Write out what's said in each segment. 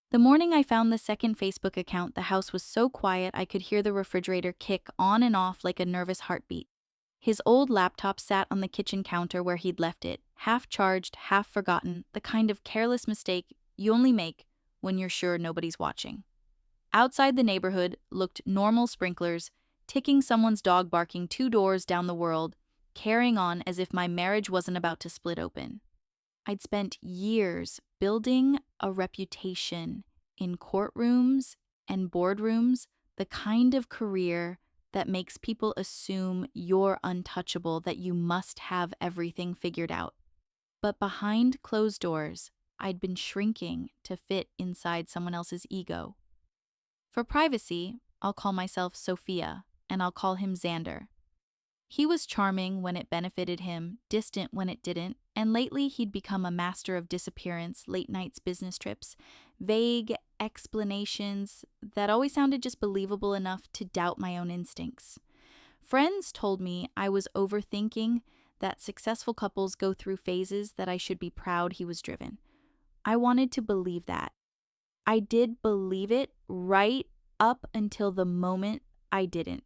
The morning I found the second Facebook account, the house was so quiet I could hear the refrigerator kick on and off like a nervous heartbeat. His old laptop sat on the kitchen counter where he'd left it, half charged, half forgotten, the kind of careless mistake you only make when you're sure nobody's watching. Outside the neighborhood looked normal sprinklers, ticking someone's dog barking 2 doors down the world, carrying on as if my marriage wasn't about to split open. I'd spent years building a reputation in courtrooms and boardrooms, the kind of career that makes people assume you're untouchable, that you must have everything figured out. But behind closed doors, I'd been shrinking to fit inside someone else's ego. For privacy, I'll call myself Sophia, and I'll call him Xander. He was charming when it benefited him, distant when it didn't, and lately he'd become a master of disappearance, late nights, business trips, vague explanations that always sounded just believable enough to doubt my own instincts. Friends told me I was overthinking, that successful couples go through phases, that I should be proud he was driven. I wanted to believe that. I did believe it right up until the moment I didn't.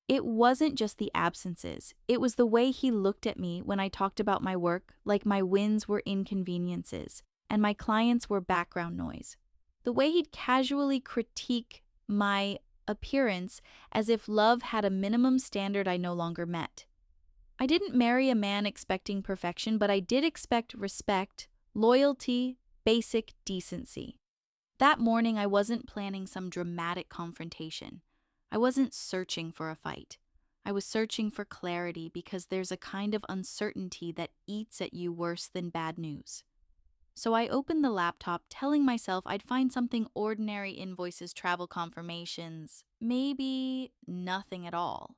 It wasn't just the absences. It was the way he looked at me when I talked about my work, like my wins were inconveniences and my clients were background noise. The way he'd casually critique my appearance as if love had a minimum standard I no longer met. I didn't marry a man expecting perfection, but I did expect respect, loyalty, basic decency. That morning, I wasn't planning some dramatic confrontation. I wasn't searching for a fight. I was searching for clarity, because there's a kind of uncertainty that eats at you worse than bad news. So I opened the laptop, telling myself I'd find something ordinary: invoices, travel confirmations, maybe nothing at all.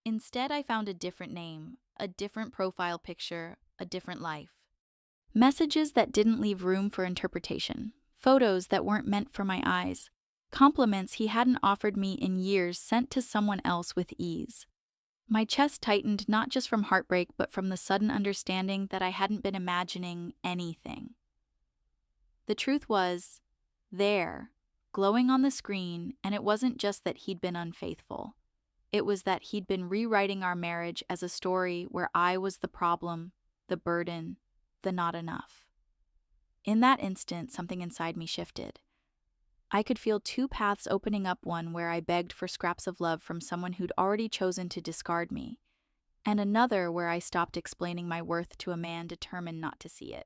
Instead, I found a different name, a different profile picture, a different life. Messages that didn't leave room for interpretation, photos that weren't meant for my eyes, compliments he hadn't offered me in years sent to someone else with ease. My chest tightened, not just from heartbreak, but from the sudden understanding that I hadn't been imagining anything. The truth was there, glowing on the screen, and it wasn't just that he'd been unfaithful. It was that he'd been rewriting our marriage as a story where I was the problem, the burden, the not enough. In that instant, something inside me shifted. I could feel two paths opening up, one where I begged for scraps of love from someone who'd already chosen to discard me, and another where I stopped explaining my worth to a man determined not to see it.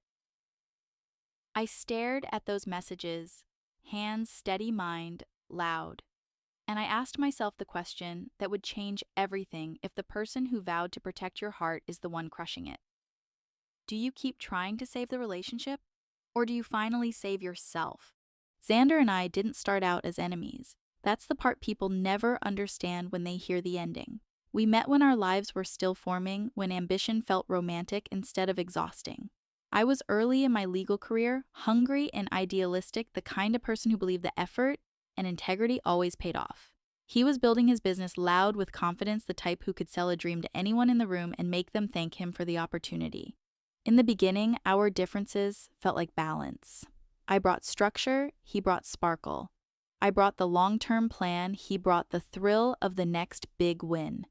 I stared at those messages, hands steady, mind loud, and I asked myself the question that would change everything if the person who vowed to protect your heart is the one crushing it. Do you keep trying to save the relationship, or do you finally save yourself? Xander and I didn't start out as enemies. That's the part people never understand when they hear the ending. We met when our lives were still forming, when ambition felt romantic instead of exhausting. I was early in my legal career, hungry and idealistic, the kind of person who believed the effort and integrity always paid off. He was building his business loud with confidence, the type who could sell a dream to anyone in the room and make them thank him for the opportunity. In the beginning, our differences felt like balance. I brought structure, he brought sparkle. I brought the long-term plan, he brought the thrill of the next big win.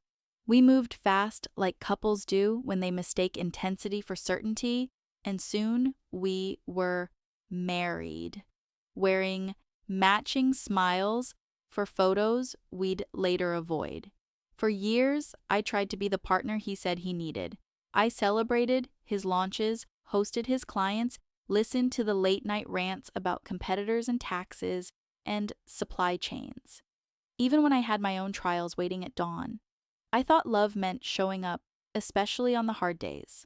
We moved fast, like couples do when they mistake intensity for certainty, and soon we were married, wearing matching smiles for photos we'd later avoid. For years, I tried to be the partner he said he needed. I celebrated his launches, hosted his clients, listened to the late-night rants about competitors and taxes and supply chains. Even when I had my own trials waiting at dawn, I thought love meant showing up, especially on the hard days.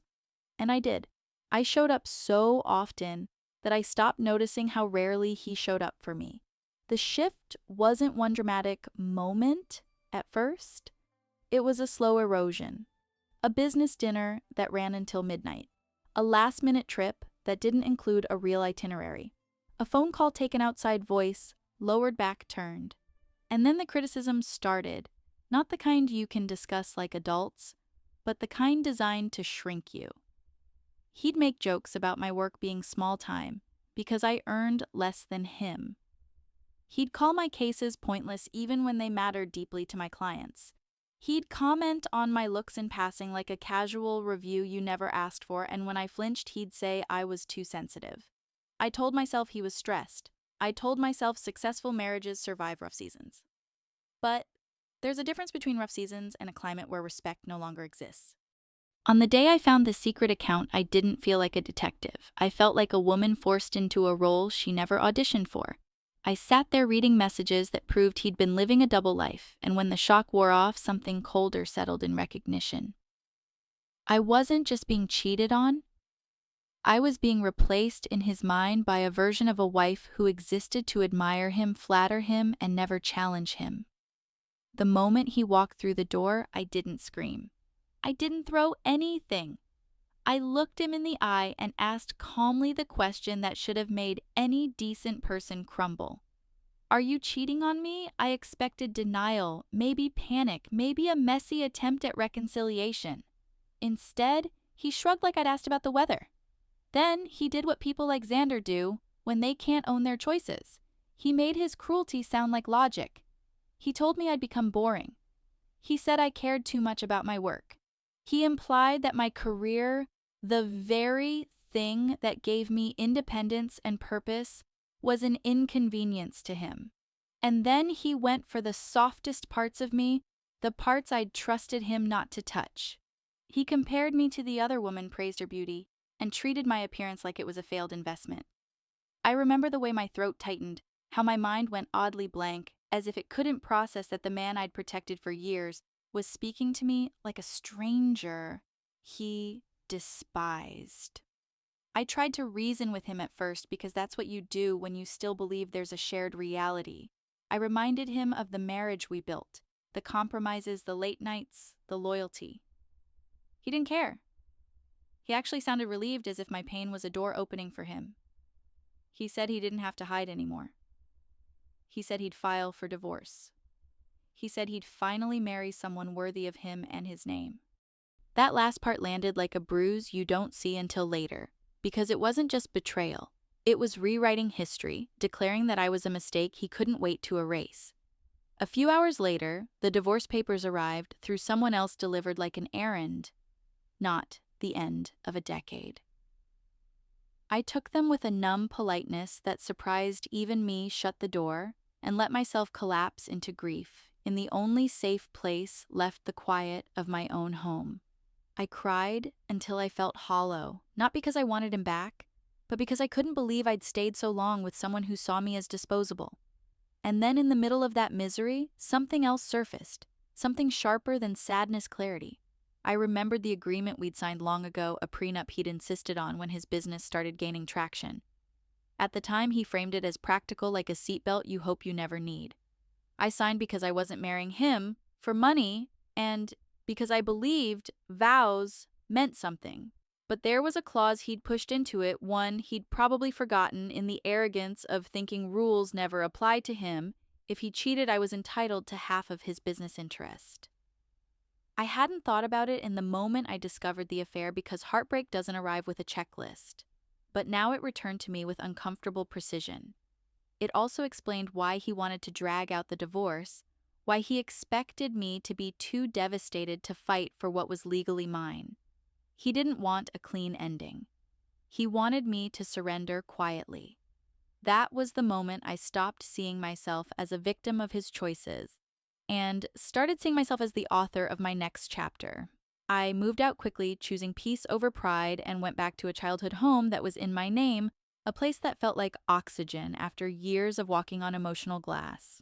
And I did. I showed up so often that I stopped noticing how rarely he showed up for me. The shift wasn't one dramatic moment at first. It was a slow erosion. A business dinner that ran until midnight. A last-minute trip that didn't include a real itinerary. A phone call taken outside, voice lowered, back turned. And then the criticism started. Not the kind you can discuss like adults, but the kind designed to shrink you. He'd make jokes about my work being small time, because I earned less than him. He'd call my cases pointless even when they mattered deeply to my clients. He'd comment on my looks in passing like a casual review you never asked for, and when I flinched, he'd say I was too sensitive. I told myself he was stressed. I told myself successful marriages survive rough seasons. But there's a difference between rough seasons and a climate where respect no longer exists. On the day I found the secret account, I didn't feel like a detective. I felt like a woman forced into a role she never auditioned for. I sat there reading messages that proved he'd been living a double life, and when the shock wore off, something colder settled in recognition. I wasn't just being cheated on. I was being replaced in his mind by a version of a wife who existed to admire him, flatter him, and never challenge him. The moment he walked through the door, I didn't scream. I didn't throw anything. I looked him in the eye and asked calmly the question that should have made any decent person crumble. Are you cheating on me? I expected denial, maybe panic, maybe a messy attempt at reconciliation. Instead, he shrugged like I'd asked about the weather. Then he did what people like Xander do when they can't own their choices. He made his cruelty sound like logic. He told me I'd become boring. He said I cared too much about my work. He implied that my career, the very thing that gave me independence and purpose, was an inconvenience to him. And then he went for the softest parts of me, the parts I'd trusted him not to touch. He compared me to the other woman, praised her beauty, and treated my appearance like it was a failed investment. I remember the way my throat tightened, how my mind went oddly blank, as if it couldn't process that the man I'd protected for years was speaking to me like a stranger he despised. I tried to reason with him at first because that's what you do when you still believe there's a shared reality. I reminded him of the marriage we built, the compromises, the late nights, the loyalty. He didn't care. He actually sounded relieved, as if my pain was a door opening for him. He said he didn't have to hide anymore. He said he'd file for divorce. He said he'd finally marry someone worthy of him and his name. That last part landed like a bruise you don't see until later, because it wasn't just betrayal. It was rewriting history, declaring that I was a mistake he couldn't wait to erase. A few hours later, the divorce papers arrived through someone else, delivered like an errand, not the end of a decade. I took them with a numb politeness that surprised even me, shut the door, and let myself collapse into grief. In the only safe place left, the quiet of my own home. I cried until I felt hollow, not because I wanted him back, but because I couldn't believe I'd stayed so long with someone who saw me as disposable. And then in the middle of that misery, something else surfaced, something sharper than sadness, clarity. I remembered the agreement we'd signed long ago, a prenup he'd insisted on when his business started gaining traction. At the time, he framed it as practical, like a seatbelt you hope you never need. I signed because I wasn't marrying him for money and because I believed vows meant something. But there was a clause he'd pushed into it, one he'd probably forgotten in the arrogance of thinking rules never applied to him. If he cheated, I was entitled to half of his business interest. I hadn't thought about it in the moment I discovered the affair because heartbreak doesn't arrive with a checklist. But now it returned to me with uncomfortable precision. It also explained why he wanted to drag out the divorce, why he expected me to be too devastated to fight for what was legally mine. He didn't want a clean ending. He wanted me to surrender quietly. That was the moment I stopped seeing myself as a victim of his choices and started seeing myself as the author of my next chapter. I moved out quickly, choosing peace over pride, and went back to a childhood home that was in my name, a place that felt like oxygen after years of walking on emotional glass.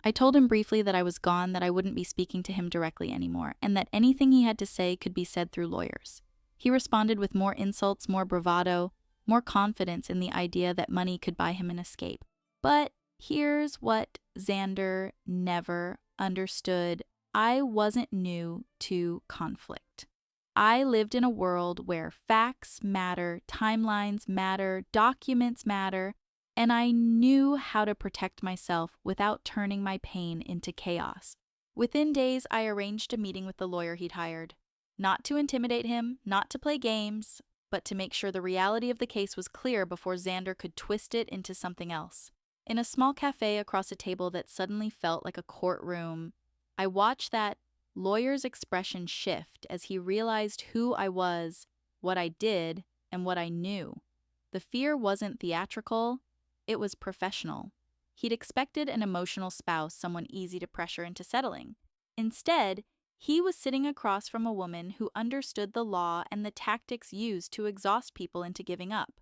I told him briefly that I was gone, that I wouldn't be speaking to him directly anymore, and that anything he had to say could be said through lawyers. He responded with more insults, more bravado, more confidence in the idea that money could buy him an escape. But here's what Xander never understood. I wasn't new to conflict. I lived in a world where facts matter, timelines matter, documents matter, and I knew how to protect myself without turning my pain into chaos. Within days, I arranged a meeting with the lawyer he'd hired. Not to intimidate him, not to play games, but to make sure the reality of the case was clear before Xander could twist it into something else. In a small cafe across a table that suddenly felt like a courtroom, I watched that lawyer's expression shift as he realized who I was, what I did, and what I knew. The fear wasn't theatrical, it was professional. He'd expected an emotional spouse, someone easy to pressure into settling. Instead, he was sitting across from a woman who understood the law and the tactics used to exhaust people into giving up.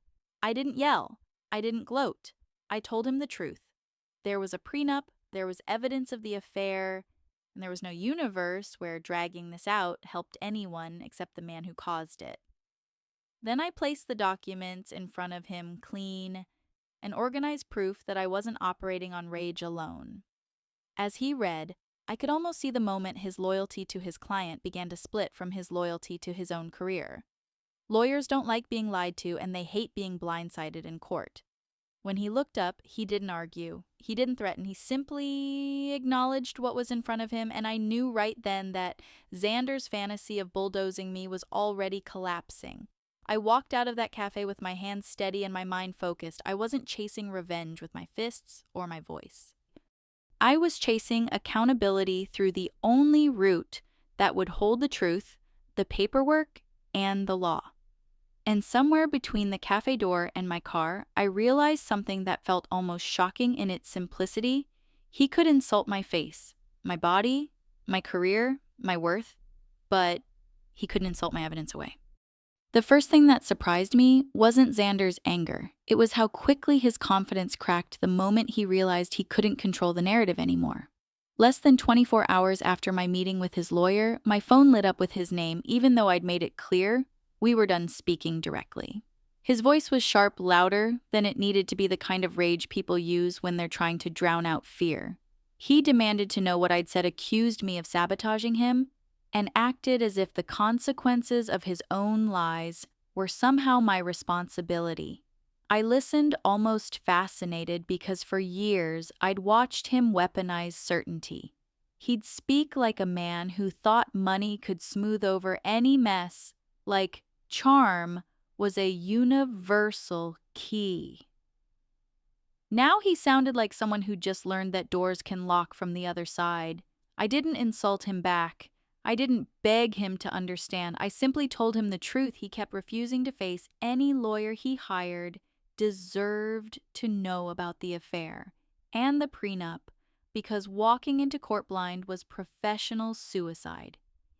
I didn't yell. I didn't gloat. I told him the truth. There was a prenup, there was evidence of the affair, and there was no universe where dragging this out helped anyone except the man who caused it. Then I placed the documents in front of him clean and organized proof that I wasn't operating on rage alone. As he read, I could almost see the moment his loyalty to his client began to split from his loyalty to his own career. Lawyers don't like being lied to, and they hate being blindsided in court. When he looked up, he didn't argue. He didn't threaten. He simply acknowledged what was in front of him, and I knew right then that Xander's fantasy of bulldozing me was already collapsing. I walked out of that cafe with my hands steady and my mind focused. I wasn't chasing revenge with my fists or my voice. I was chasing accountability through the only route that would hold the truth, the paperwork, and the law. And somewhere between the cafe door and my car, I realized something that felt almost shocking in its simplicity. He could insult my face, my body, my career, my worth, but he couldn't insult my evidence away. The first thing that surprised me wasn't Xander's anger. It was how quickly his confidence cracked the moment he realized he couldn't control the narrative anymore. Less than 24 hours after my meeting with his lawyer, my phone lit up with his name, even though I'd made it clear we were done speaking directly. His voice was sharp, louder than it needed to be, the kind of rage people use when they're trying to drown out fear. He demanded to know what I'd said, accused me of sabotaging him, and acted as if the consequences of his own lies were somehow my responsibility. I listened almost fascinated because for years I'd watched him weaponize certainty. He'd speak like a man who thought money could smooth over any mess, like charm was a universal key. Now he sounded like someone who just learned that doors can lock from the other side. I didn't insult him back. I didn't beg him to understand. I simply told him the truth he kept refusing to face. Any lawyer he hired deserved to know about the affair and the prenup, because walking into court blind was professional suicide.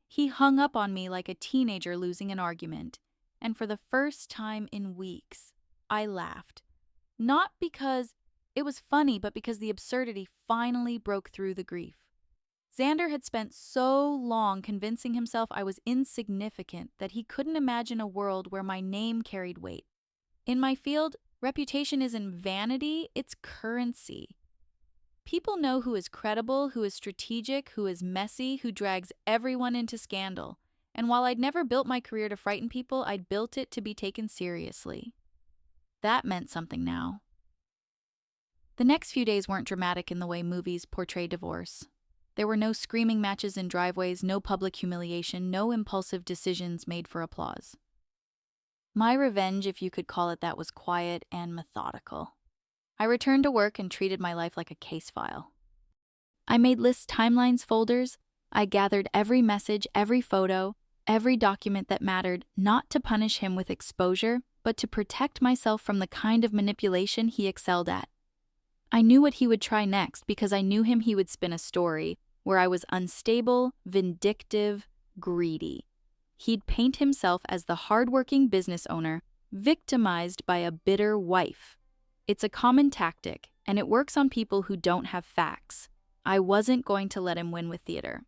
He hung up on me like a teenager losing an argument, and for the first time in weeks, I laughed. Not because it was funny, but because the absurdity finally broke through the grief. Xander had spent so long convincing himself I was insignificant that he couldn't imagine a world where my name carried weight. In my field, reputation isn't vanity, it's currency. People know who is credible, who is strategic, who is messy, who drags everyone into scandal. And while I'd never built my career to frighten people, I'd built it to be taken seriously. That meant something now. The next few days weren't dramatic in the way movies portray divorce. There were no screaming matches in driveways, no public humiliation, no impulsive decisions made for applause. My revenge, if you could call it that, was quiet and methodical. I returned to work and treated my life like a case file. I made lists, timelines, folders. I gathered every message, every photo, every document that mattered, not to punish him with exposure, but to protect myself from the kind of manipulation he excelled at. I knew what he would try next because I knew him. He would spin a story where I was unstable, vindictive, greedy. He'd paint himself as the hardworking business owner, victimized by a bitter wife. It's a common tactic, and it works on people who don't have facts. I wasn't going to let him win with theater.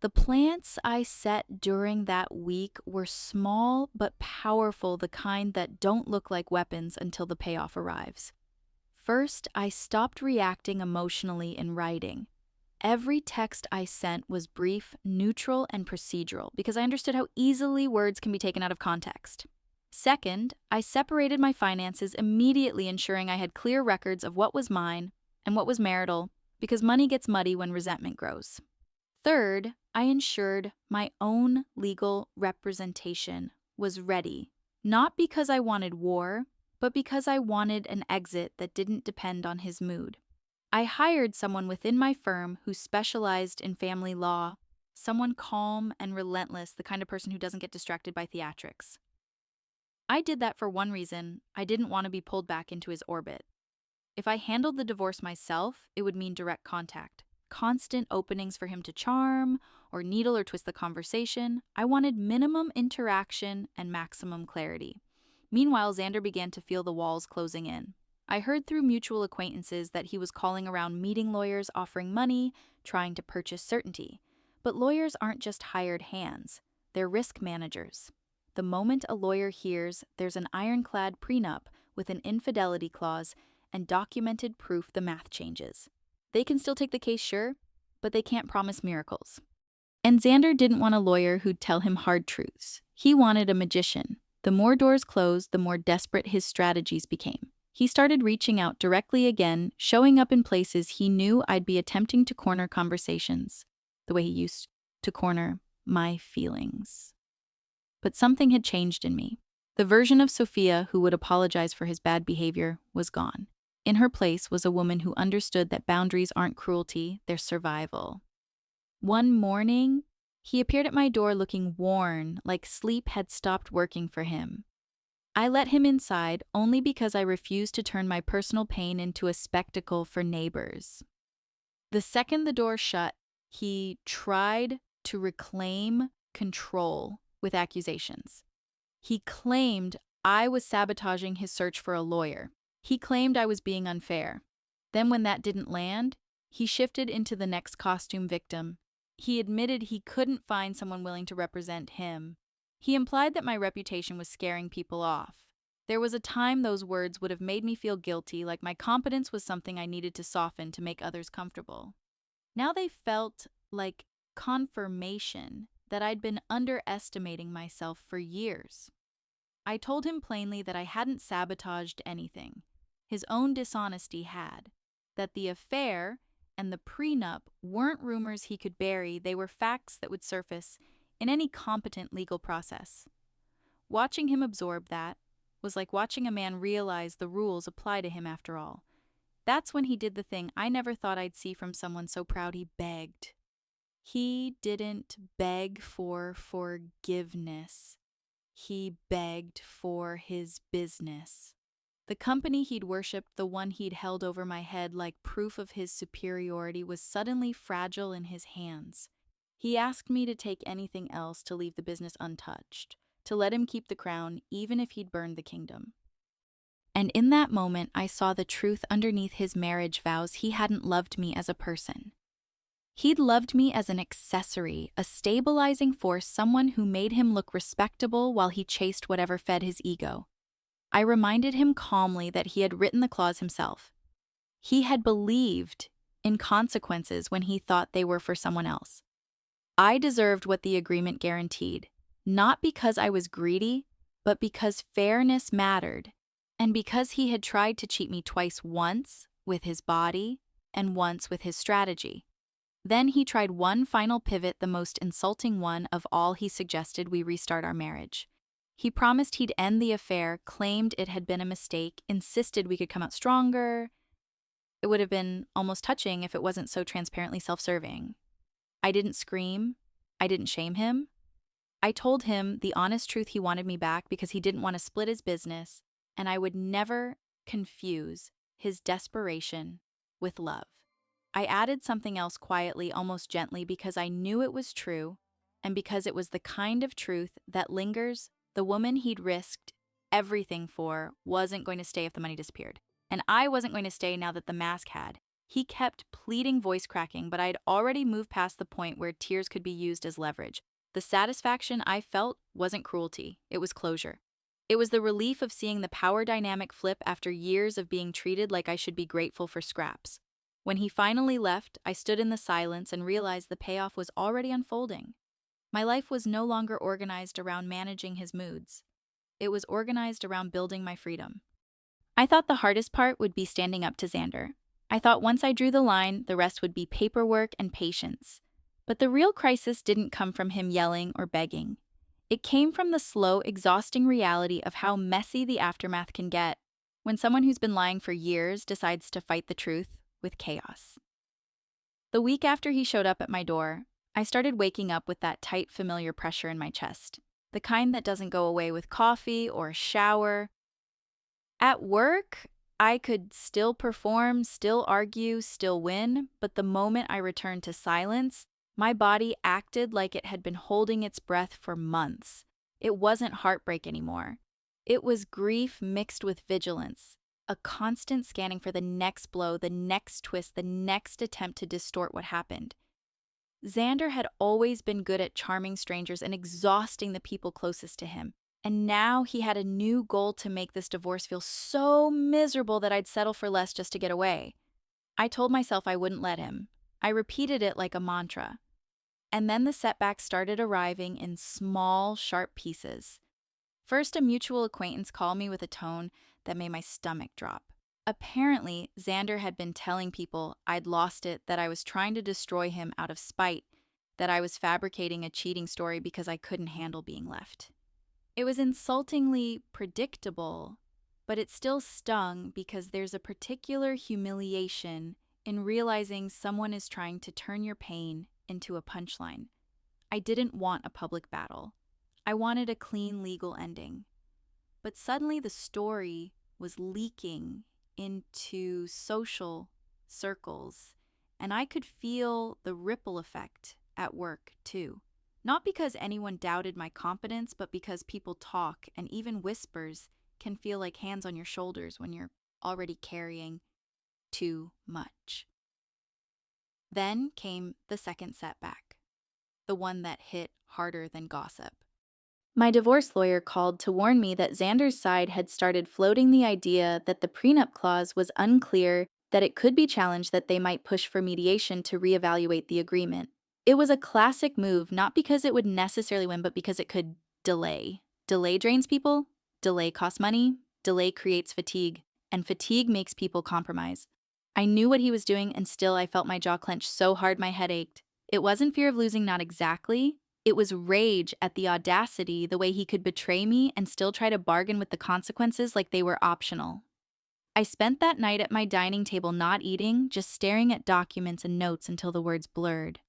The plants I set during that week were small but powerful, the kind that don't look like weapons until the payoff arrives. First, I stopped reacting emotionally in writing. Every text I sent was brief, neutral, and procedural because I understood how easily words can be taken out of context. Second, I separated my finances immediately, ensuring I had clear records of what was mine and what was marital, because money gets muddy when resentment grows. Third, I ensured my own legal representation was ready Not because I wanted war, but because I wanted an exit that didn't depend on his mood. I hired someone within my firm who specialized in family law, someone calm and relentless, the kind of person who doesn't get distracted by theatrics. I did that for one reason: I didn't want to be pulled back into his orbit. If I handled the divorce myself, it would mean direct contact, constant openings for him to charm or needle or twist the conversation. I wanted minimum interaction and maximum clarity. Meanwhile, Xander began to feel the walls closing in. I heard through mutual acquaintances that he was calling around meeting lawyers, offering money, trying to purchase certainty. But lawyers aren't just hired hands, they're risk managers. The moment a lawyer hears there's an ironclad prenup with an infidelity clause and documented proof, the math changes. They can still take the case, sure, but they can't promise miracles. And Xander didn't want a lawyer who'd tell him hard truths. He wanted a magician. The more doors closed, the more desperate his strategies became. He started reaching out directly again, showing up in places he knew I'd be attempting to corner conversations, the way he used to corner my feelings. But something had changed in me. The version of Sophia who would apologize for his bad behavior was gone. In her place was a woman who understood that boundaries aren't cruelty, they're survival. One morning, he appeared at my door looking worn, like sleep had stopped working for him. I let him inside only because I refused to turn my personal pain into a spectacle for neighbors. The second the door shut, he tried to reclaim control with accusations. He claimed I was sabotaging his search for a lawyer. He claimed I was being unfair. Then when that didn't land, he shifted into the next costume victim. He admitted he couldn't find someone willing to represent him. He implied that my reputation was scaring people off. There was a time those words would have made me feel guilty, like my competence was something I needed to soften to make others comfortable. Now they felt like confirmation that I'd been underestimating myself for years. I told him plainly that I hadn't sabotaged anything. His own dishonesty had. That the affair and the prenup weren't rumors he could bury, they were facts that would surface in any competent legal process. Watching him absorb that was like watching a man realize the rules apply to him after all. That's when he did the thing I never thought I'd see from someone so proud. He begged. He didn't beg for forgiveness. He begged for his business. The company he'd worshipped, the one he'd held over my head like proof of his superiority, was suddenly fragile in his hands. He asked me to take anything else, to leave the business untouched, to let him keep the crown even if he'd burned the kingdom. And in that moment, I saw the truth underneath his marriage vows. He hadn't loved me as a person. He'd loved me as an accessory, a stabilizing force, someone who made him look respectable while he chased whatever fed his ego. I reminded him calmly that he had written the clause himself. He had believed in consequences when he thought they were for someone else. I deserved what the agreement guaranteed, not because I was greedy, but because fairness mattered, and because he had tried to cheat me twice, once with his body and once with his strategy. Then he tried one final pivot, the most insulting one of all. He suggested we restart our marriage. He promised he'd end the affair, claimed it had been a mistake, insisted we could come out stronger. It would have been almost touching if it wasn't so transparently self-serving. I didn't scream. I didn't shame him. I told him the honest truth: he wanted me back because he didn't want to split his business, and I would never confuse his desperation with love. I added something else quietly, almost gently, because I knew it was true, and because it was the kind of truth that lingers. The woman he'd risked everything for wasn't going to stay if the money disappeared. And I wasn't going to stay now that the mask had. He kept pleading, voice cracking, but I'd already moved past the point where tears could be used as leverage. The satisfaction I felt wasn't cruelty, it was closure. It was the relief of seeing the power dynamic flip after years of being treated like I should be grateful for scraps. When he finally left, I stood in the silence and realized the payoff was already unfolding. My life was no longer organized around managing his moods. It was organized around building my freedom. I thought the hardest part would be standing up to Xander. I thought once I drew the line, the rest would be paperwork and patience. But the real crisis didn't come from him yelling or begging. It came from the slow, exhausting reality of how messy the aftermath can get when someone who's been lying for years decides to fight the truth with chaos. The week after he showed up at my door, I started waking up with that tight, familiar pressure in my chest, the kind that doesn't go away with coffee or a shower. At work, I could still perform, still argue, still win, but the moment I returned to silence, my body acted like it had been holding its breath for months. It wasn't heartbreak anymore. It was grief mixed with vigilance, a constant scanning for the next blow, the next twist, the next attempt to distort what happened. Xander had always been good at charming strangers and exhausting the people closest to him. And now he had a new goal to make this divorce feel so miserable that I'd settle for less just to get away. I told myself I wouldn't let him. I repeated it like a mantra. And then the setbacks started arriving in small, sharp pieces. First, a mutual acquaintance called me with a tone that made my stomach drop. Apparently, Xander had been telling people I'd lost it, that I was trying to destroy him out of spite, that I was fabricating a cheating story because I couldn't handle being left. It was insultingly predictable, but it still stung because there's a particular humiliation in realizing someone is trying to turn your pain into a punchline. I didn't want a public battle. I wanted a clean legal ending. But suddenly the story was leaking into social circles, and I could feel the ripple effect at work too. Not because anyone doubted my competence, but because people talk, and even whispers can feel like hands on your shoulders when you're already carrying too much. Then came the second setback, the one that hit harder than gossip. My divorce lawyer called to warn me that Xander's side had started floating the idea that the prenup clause was unclear, that it could be challenged, that they might push for mediation to reevaluate the agreement. It was a classic move, not because it would necessarily win, but because it could delay. Delay drains people, delay costs money, delay creates fatigue, and fatigue makes people compromise. I knew what he was doing, and still I felt my jaw clench so hard my head ached. It wasn't fear of losing, not exactly. It was rage at the audacity, the way he could betray me and still try to bargain with the consequences like they were optional. I spent that night at my dining table not eating, just staring at documents and notes until the words blurred.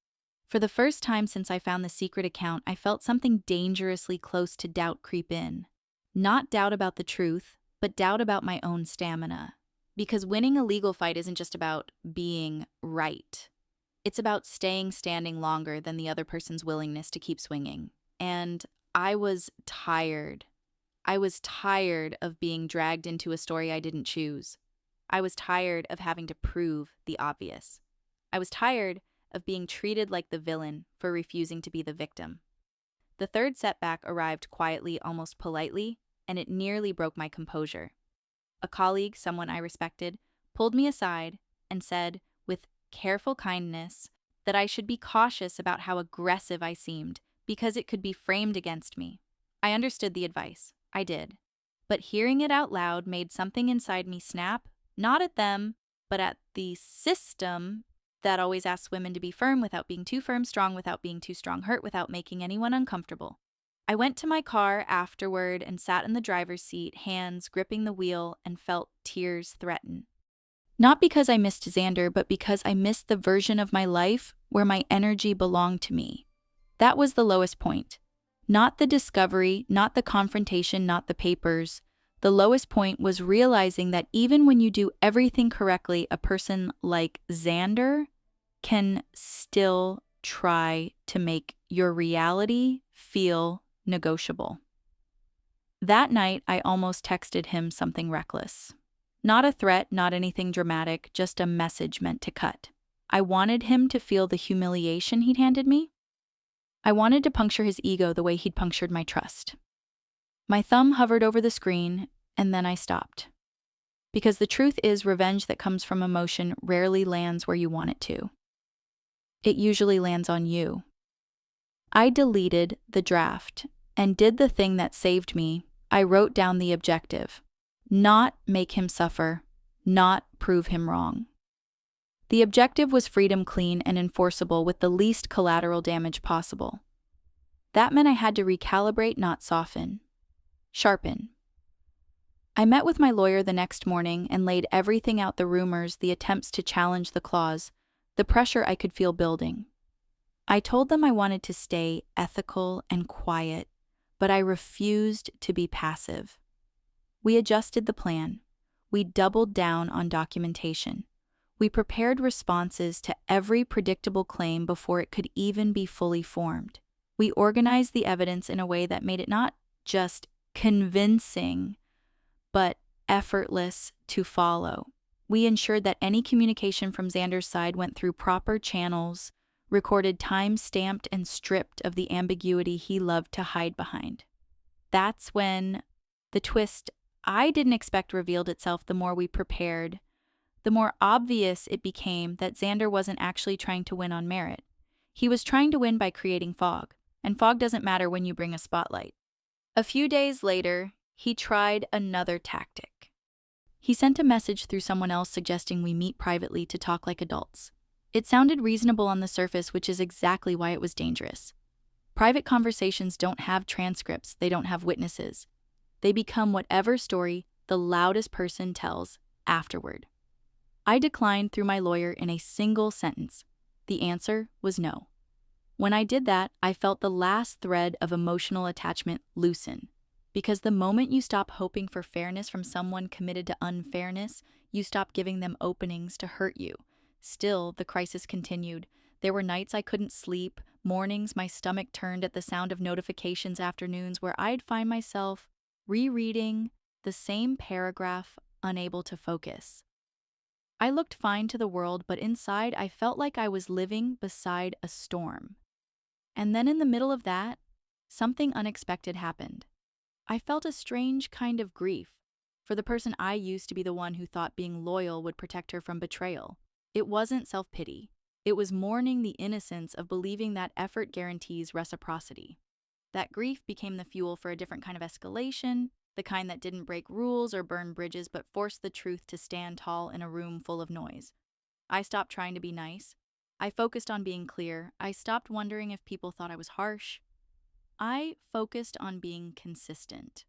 For the first time since I found the secret account, I felt something dangerously close to doubt creep in. Not doubt about the truth, but doubt about my own stamina. Because winning a legal fight isn't just about being right. It's about staying standing longer than the other person's willingness to keep swinging. And I was tired. I was tired of being dragged into a story I didn't choose. I was tired of having to prove the obvious. I was tired of being treated like the villain for refusing to be the victim. The third setback arrived quietly, almost politely, and it nearly broke my composure. A colleague, someone I respected, pulled me aside and said, with careful kindness, that I should be cautious about how aggressive I seemed, because it could be framed against me. I understood the advice. I did. But hearing it out loud made something inside me snap, not at them, but at the system that always asks women to be firm without being too firm, strong without being too strong, hurt without making anyone uncomfortable. I went to my car afterward and sat in the driver's seat, hands gripping the wheel, and felt tears threaten. Not because I missed Xander, but because I missed the version of my life where my energy belonged to me. That was the lowest point. Not the discovery, not the confrontation, not the papers. The lowest point was realizing that even when you do everything correctly, a person like Xander can still try to make your reality feel negotiable. That night, I almost texted him something reckless. Not a threat, not anything dramatic, just a message meant to cut. I wanted him to feel the humiliation he'd handed me. I wanted to puncture his ego the way he'd punctured my trust. My thumb hovered over the screen, and then I stopped. Because the truth is, revenge that comes from emotion rarely lands where you want it to. It usually lands on you. I deleted the draft and did the thing that saved me. I wrote down the objective. Not make him suffer, not prove him wrong. The objective was freedom, clean and enforceable, with the least collateral damage possible. That meant I had to recalibrate, not soften. Sharpen. I met with my lawyer the next morning and laid everything out: the rumors, the attempts to challenge the clause, the pressure I could feel building. I told them I wanted to stay ethical and quiet, but I refused to be passive. We adjusted the plan. We doubled down on documentation. We prepared responses to every predictable claim before it could even be fully formed. We organized the evidence in a way that made it not just convincing, but effortless to follow. We ensured that any communication from Xander's side went through proper channels, recorded, time-stamped, and stripped of the ambiguity he loved to hide behind. That's when the twist I didn't expect revealed itself. The more we prepared, the more obvious it became that Xander wasn't actually trying to win on merit. He was trying to win by creating fog, and fog doesn't matter when you bring a spotlight. A few days later, he tried another tactic. He sent a message through someone else suggesting we meet privately to talk like adults. It sounded reasonable on the surface, which is exactly why it was dangerous. Private conversations don't have transcripts, they don't have witnesses. They become whatever story the loudest person tells afterward. I declined through my lawyer in a single sentence. The answer was no. When I did that, I felt the last thread of emotional attachment loosen. Because the moment you stop hoping for fairness from someone committed to unfairness, you stop giving them openings to hurt you. Still, the crisis continued. There were nights I couldn't sleep, mornings my stomach turned at the sound of notifications, afternoons where I'd find myself rereading the same paragraph, unable to focus. I looked fine to the world, but inside I felt like I was living beside a storm. And then in the middle of that, something unexpected happened. I felt a strange kind of grief for the person I used to be, the one who thought being loyal would protect her from betrayal. It wasn't self-pity. It was mourning the innocence of believing that effort guarantees reciprocity. That grief became the fuel for a different kind of escalation, the kind that didn't break rules or burn bridges, but forced the truth to stand tall in a room full of noise. I stopped trying to be nice. I focused on being clear. I stopped wondering if people thought I was harsh. I focused on being consistent.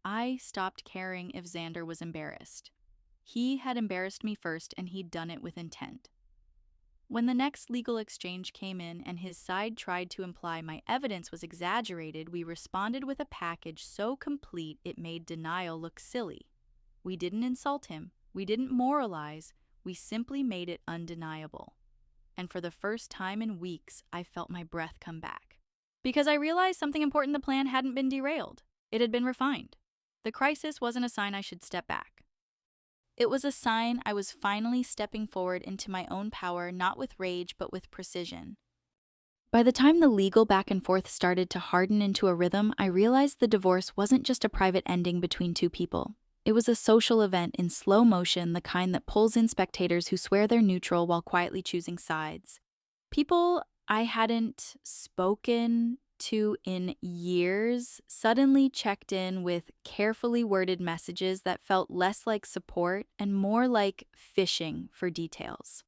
I stopped caring if Xander was embarrassed. He had embarrassed me first, and he'd done it with intent. When the next legal exchange came in and his side tried to imply my evidence was exaggerated, we responded with a package so complete it made denial look silly. We didn't insult him. We didn't moralize. We simply made it undeniable. And for the first time in weeks, I felt my breath come back. Because I realized something important: the plan hadn't been derailed. It had been refined. The crisis wasn't a sign I should step back. It was a sign I was finally stepping forward into my own power, not with rage, but with precision. By the time the legal back and forth started to harden into a rhythm, I realized the divorce wasn't just a private ending between two people. It was a social event in slow motion, the kind that pulls in spectators who swear they're neutral while quietly choosing sides. People I hadn't spoken to in years suddenly checked in with carefully worded messages that felt less like support and more like fishing for details.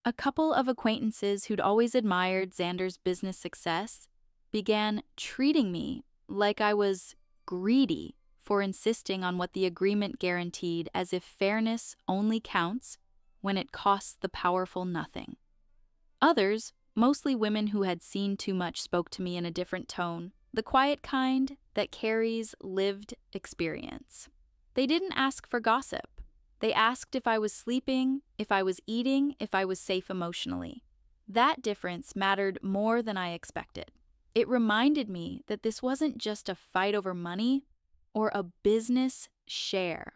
A couple of acquaintances who'd always admired Xander's business success began treating me like I was greedy for insisting on what the agreement guaranteed, as if fairness only counts when it costs the powerful nothing. Others, mostly women who had seen too much, spoke to me in a different tone, the quiet kind that carries lived experience. They didn't ask for gossip. They asked if I was sleeping, if I was eating, if I was safe emotionally. That difference mattered more than I expected. It reminded me that this wasn't just a fight over money or a business share.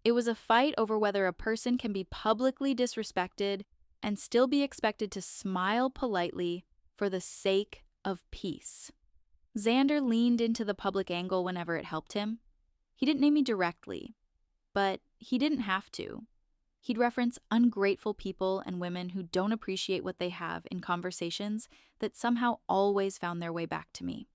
It was a fight over whether a person can be publicly disrespected and still be expected to smile politely for the sake of peace. Xander leaned into the public angle whenever it helped him. He didn't name me directly, but he didn't have to. He'd reference ungrateful people and women who don't appreciate what they have in conversations that somehow always found their way back to me.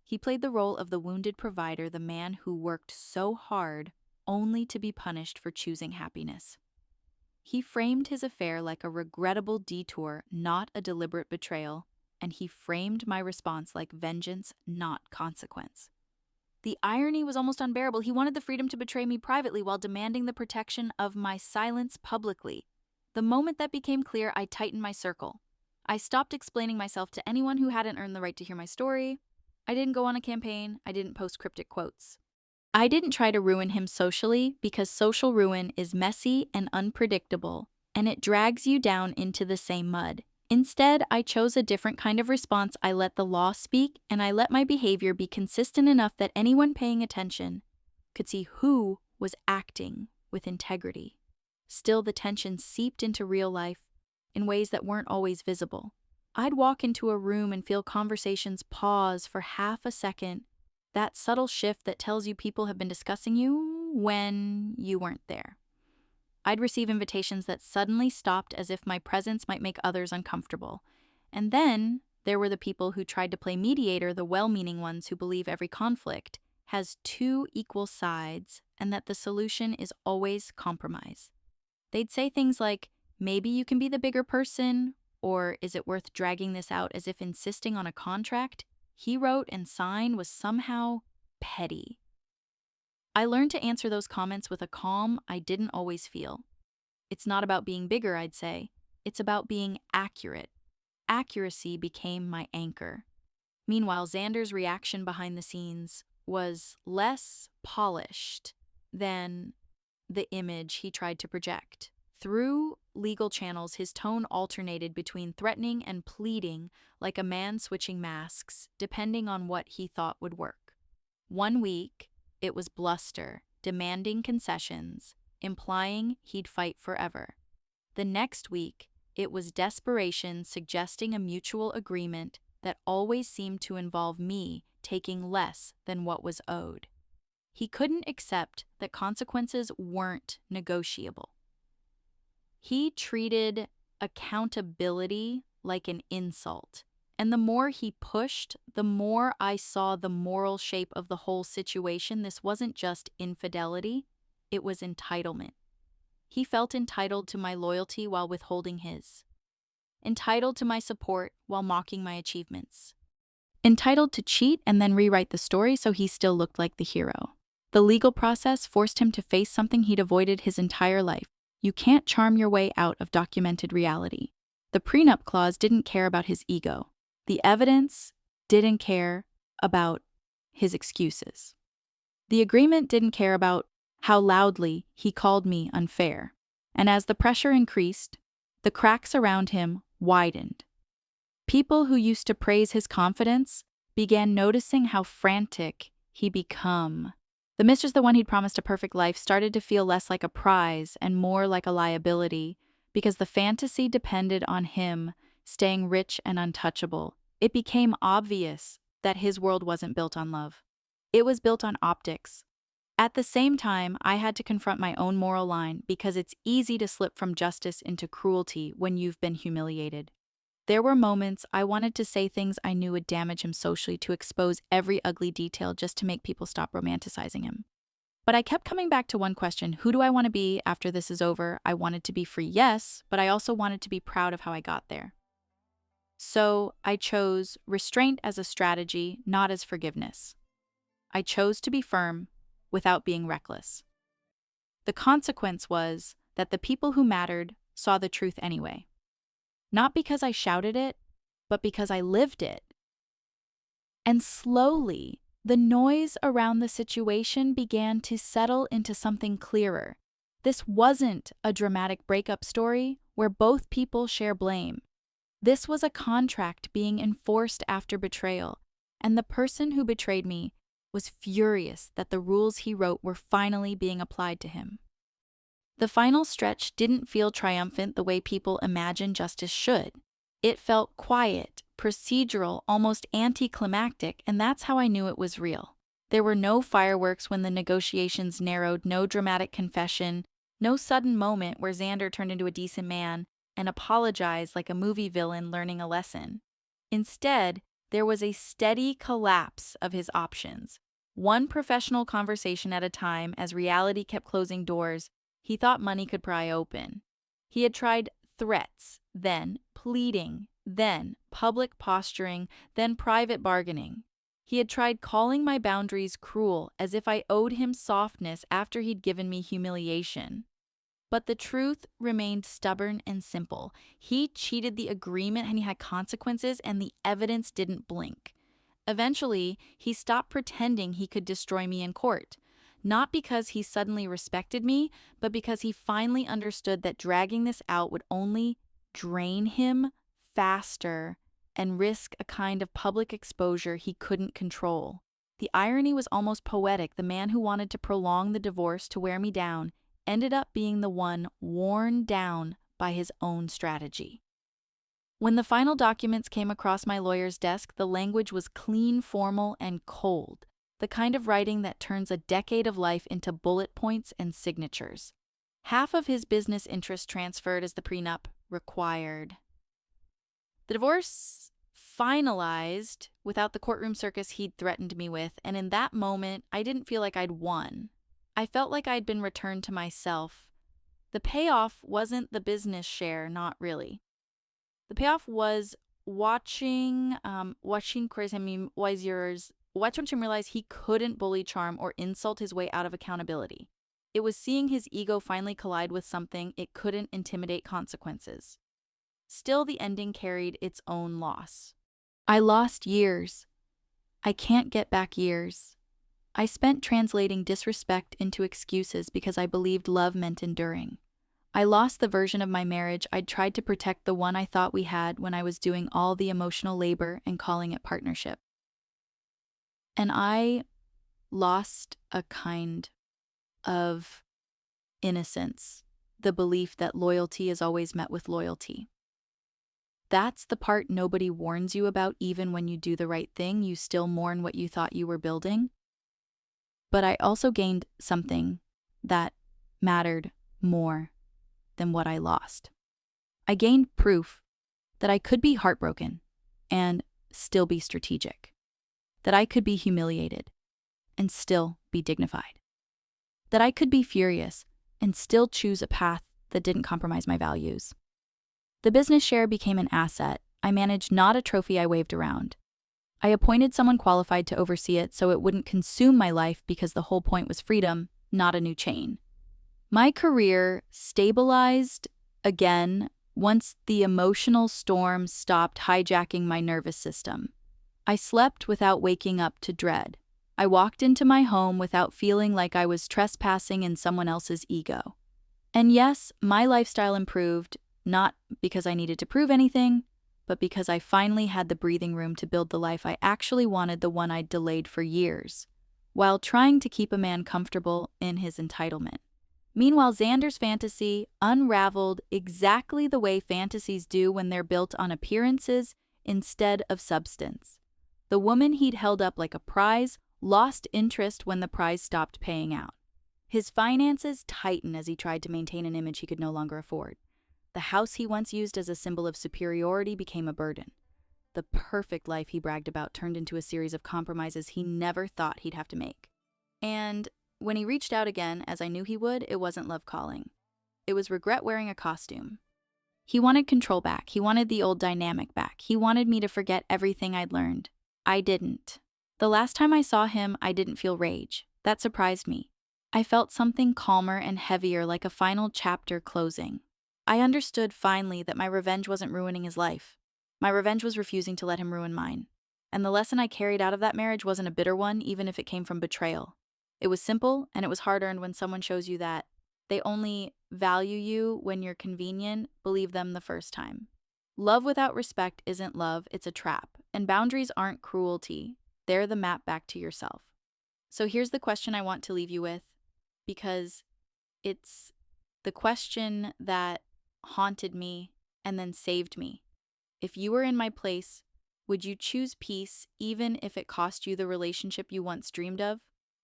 He played the role of the wounded provider, the man who worked so hard only to be punished for choosing happiness. He framed his affair like a regrettable detour, not a deliberate betrayal, and he framed my response like vengeance, not consequence. The irony was almost unbearable. He wanted the freedom to betray me privately while demanding the protection of my silence publicly. The moment that became clear, I tightened my circle. I stopped explaining myself to anyone who hadn't earned the right to hear my story. I didn't go on a campaign. I didn't post cryptic quotes. I didn't try to ruin him socially because social ruin is messy and unpredictable, and it drags you down into the same mud. Instead, I chose a different kind of response. I let the law speak, and I let my behavior be consistent enough that anyone paying attention could see who was acting with integrity. Still, the tension seeped into real life in ways that weren't always visible. I'd walk into a room and feel conversations pause for half a second, that subtle shift that tells you people have been discussing you when you weren't there. I'd receive invitations that suddenly stopped as if my presence might make others uncomfortable. And then there were the people who tried to play mediator, the well-meaning ones who believe every conflict has two equal sides and that the solution is always compromise. They'd say things like, maybe you can be the bigger person, or is it worth dragging this out, as if insisting on a contract he wrote and signed was somehow petty. I learned to answer those comments with a calm I didn't always feel. It's not about being bigger, I'd say. It's about being accurate. Accuracy became my anchor. Meanwhile, Xander's reaction behind the scenes was less polished than the image he tried to project. Through legal channels, his tone alternated between threatening and pleading, like a man switching masks, depending on what he thought would work. One week, it was bluster, demanding concessions, implying he'd fight forever. The next week, it was desperation, suggesting a mutual agreement that always seemed to involve me taking less than what was owed. He couldn't accept that consequences weren't negotiable. He treated accountability like an insult. And the more he pushed, the more I saw the moral shape of the whole situation. This wasn't just infidelity, it was entitlement. He felt entitled to my loyalty while withholding his. Entitled to my support while mocking my achievements. Entitled to cheat and then rewrite the story so he still looked like the hero. The legal process forced him to face something he'd avoided his entire life. You can't charm your way out of documented reality. The prenup clause didn't care about his ego. The evidence didn't care about his excuses. The agreement didn't care about how loudly he called me unfair. And as the pressure increased, the cracks around him widened. People who used to praise his confidence began noticing how frantic he'd become. The mistress, the one he'd promised a perfect life, started to feel less like a prize and more like a liability because the fantasy depended on him staying rich and untouchable. It became obvious that his world wasn't built on love. It was built on optics. At the same time, I had to confront my own moral line because it's easy to slip from justice into cruelty when you've been humiliated. There were moments I wanted to say things I knew would damage him socially, to expose every ugly detail just to make people stop romanticizing him. But I kept coming back to one question: who do I want to be after this is over? I wanted to be free, yes, but I also wanted to be proud of how I got there. So I chose restraint as a strategy, not as forgiveness. I chose to be firm without being reckless. The consequence was that the people who mattered saw the truth anyway. Not because I shouted it, but because I lived it. And slowly, the noise around the situation began to settle into something clearer. This wasn't a dramatic breakup story where both people share blame. This was a contract being enforced after betrayal, and the person who betrayed me was furious that the rules he wrote were finally being applied to him. The final stretch didn't feel triumphant the way people imagine justice should. It felt quiet, procedural, almost anticlimactic, and that's how I knew it was real. There were no fireworks when the negotiations narrowed, no dramatic confession, no sudden moment where Xander turned into a decent man and apologized like a movie villain learning a lesson. Instead, there was a steady collapse of his options. One professional conversation at a time as reality kept closing doors he thought money could pry open. He had tried threats, then pleading, then public posturing, then private bargaining. He had tried calling my boundaries cruel, as if I owed him softness after he'd given me humiliation. But the truth remained stubborn and simple. He cheated the agreement and he had consequences, and the evidence didn't blink. Eventually, he stopped pretending he could destroy me in court. Not because he suddenly respected me, but because he finally understood that dragging this out would only drain him faster and risk a kind of public exposure he couldn't control. The irony was almost poetic. The man who wanted to prolong the divorce to wear me down ended up being the one worn down by his own strategy. When the final documents came across my lawyer's desk, the language was clean, formal, and cold, the kind of writing that turns a decade of life into bullet points and signatures. Half of his business interest transferred as the prenup required. The divorce finalized without the courtroom circus he'd threatened me with, and in that moment, I didn't feel like I'd won. I felt like I'd been returned to myself. The payoff wasn't the business share, not really. The payoff was watching him realize he couldn't bully, charm, or insult his way out of accountability. It was seeing his ego finally collide with something it couldn't intimidate consequences. Still, the ending carried its own loss. I lost years. I can't get back years. I spent translating disrespect into excuses because I believed love meant enduring. I lost the version of my marriage I'd tried to protect, the one I thought we had when I was doing all the emotional labor and calling it partnership. And I lost a kind of innocence, the belief that loyalty is always met with loyalty. That's the part nobody warns you about. Even when you do the right thing, you still mourn what you thought you were building. But I also gained something that mattered more than what I lost. I gained proof that I could be heartbroken and still be strategic, that I could be humiliated and still be dignified, that I could be furious and still choose a path that didn't compromise my values. The business share became an asset I managed, not a trophy I waved around. I appointed someone qualified to oversee it so it wouldn't consume my life, because the whole point was freedom, not a new chain. My career stabilized again once the emotional storm stopped hijacking my nervous system. I slept without waking up to dread. I walked into my home without feeling like I was trespassing in someone else's ego. And yes, my lifestyle improved, not because I needed to prove anything, but because I finally had the breathing room to build the life I actually wanted, the one I'd delayed for years, while trying to keep a man comfortable in his entitlement. Meanwhile, Xander's fantasy unraveled exactly the way fantasies do when they're built on appearances instead of substance. The woman he'd held up like a prize lost interest when the prize stopped paying out. His finances tightened as he tried to maintain an image he could no longer afford. The house he once used as a symbol of superiority became a burden. The perfect life he bragged about turned into a series of compromises he never thought he'd have to make. And when he reached out again, as I knew he would, it wasn't love calling. It was regret wearing a costume. He wanted control back. He wanted the old dynamic back. He wanted me to forget everything I'd learned. I didn't. The last time I saw him, I didn't feel rage. That surprised me. I felt something calmer and heavier, like a final chapter closing. I understood finally that my revenge wasn't ruining his life. My revenge was refusing to let him ruin mine. And the lesson I carried out of that marriage wasn't a bitter one, even if it came from betrayal. It was simple, and it was hard-earned. When someone shows you that they only value you when you're convenient, believe them the first time. Love without respect isn't love, it's a trap. And boundaries aren't cruelty. They're the map back to yourself. So here's the question I want to leave you with, because it's the question that haunted me and then saved me. If you were in my place, would you choose peace even if it cost you the relationship you once dreamed of?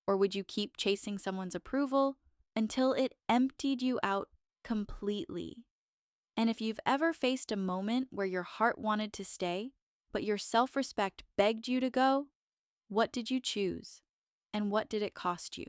Or would you keep chasing someone's approval until it emptied you out completely? And if you've ever faced a moment where your heart wanted to stay, but your self-respect begged you to go, what did you choose? And what did it cost you?